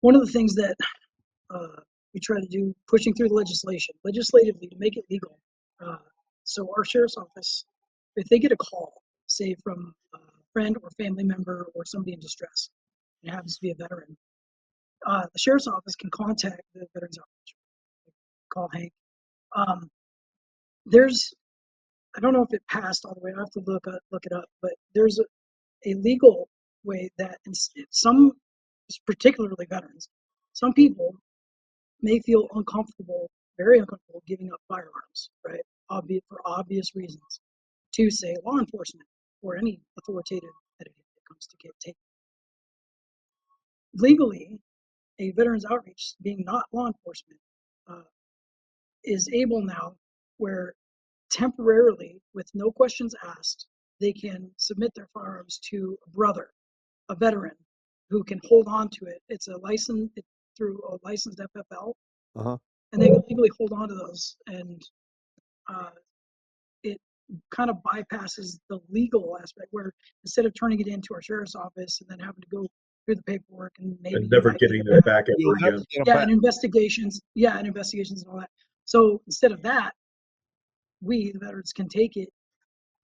one of the things that we try to do, pushing through the legislatively to make it legal. So our sheriff's office, if they get a call, say from a friend or family member or somebody in distress, and it happens to be a veteran, the sheriff's office can contact the Veterans Outreach. Call Hank. I don't know if it passed all the way. I have to look it up, but there's a legal way that in some, particularly veterans, some people may feel uncomfortable, very uncomfortable giving up firearms, right? For obvious reasons, to say law enforcement or any authoritative entity that comes to take. Legally, a Veterans Outreach, being not law enforcement, is able now where temporarily, with no questions asked, they can submit their firearms to a brother, a veteran, who can hold on to it. It's through a licensed FFL, and they can legally hold on to those. And it kind of bypasses the legal aspect, where instead of turning it into our sheriff's office and then having to go through the paperwork and maybe never getting them back ever again. And investigations and all that. So instead of that, we, the veterans, can take it,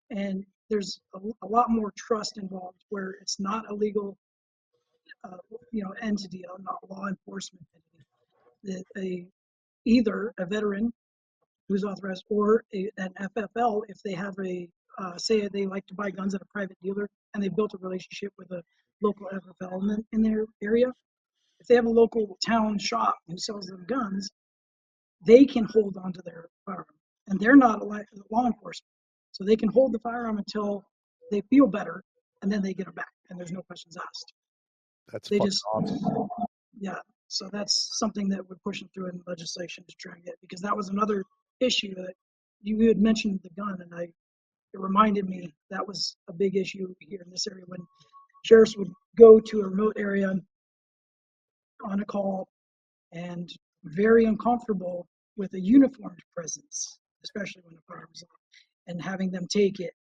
and there's a lot more trust involved, where it's not a legal, entity, not law enforcement entity. Either a veteran who's authorized or an FFL, if they have say they like to buy guns at a private dealer and they built a relationship with a local FFL in their area. If they have a local town shop who sells them guns, they can hold on to their firearm. And they're not law enforcement. So they can hold the firearm until they feel better, and then they get it back, and there's no questions asked. That's awesome. Yeah, so that's something that we're pushing through in legislation to try and get, because that was another issue that you had mentioned, the gun, and it reminded me that was a big issue here in this area when sheriffs would go to a remote area on a call and very uncomfortable with a uniformed presence, especially when the firearm is on, and having them take it.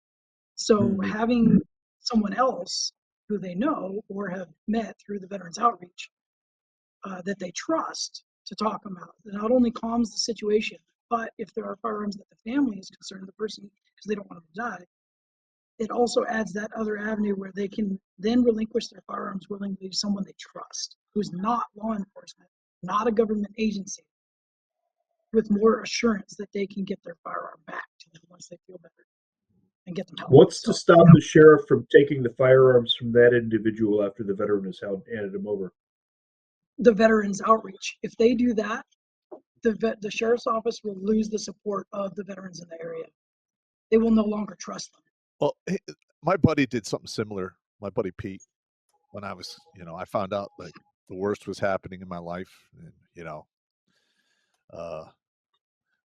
So having someone else who they know or have met through the Veterans Outreach that they trust to talk about, it not only calms the situation, but if there are firearms that the family is concerned, the person, because they don't want them to die, it also adds that other avenue where they can then relinquish their firearms willingly to someone they trust, who's not law enforcement, not a government agency, with more assurance that they can get their firearm back to them once they feel better and get them help. What's to stop the sheriff from taking the firearms from that individual after the veteran has handed him over? The Veterans Outreach. If they do that, the sheriff's office will lose the support of the veterans in the area. They will no longer trust them. Well, my buddy did something similar. My buddy Pete, when I was, I found out like the worst was happening in my life, and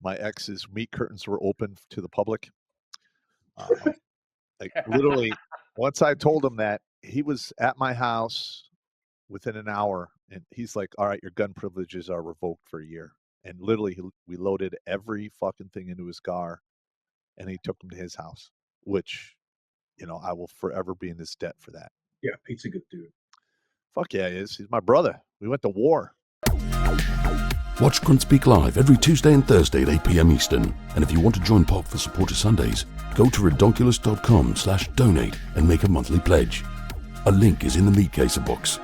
my ex's meat curtains were open to the public. Like literally, once I told him that, he was at my house within an hour, and he's like, "All right, your gun privileges are revoked for a year." And literally, we loaded every fucking thing into his car, and he took him to his house, which, I will forever be in his debt for that. Yeah, Pete's a good dude. Fuck yeah, he is. He's my brother. We went to war. Watch Grunt Speak live every Tuesday and Thursday at 8 p.m. Eastern. And if you want to join POC for Supporter Sundays, go to redonkulous.com/donate and make a monthly pledge. A link is in the meat caser box.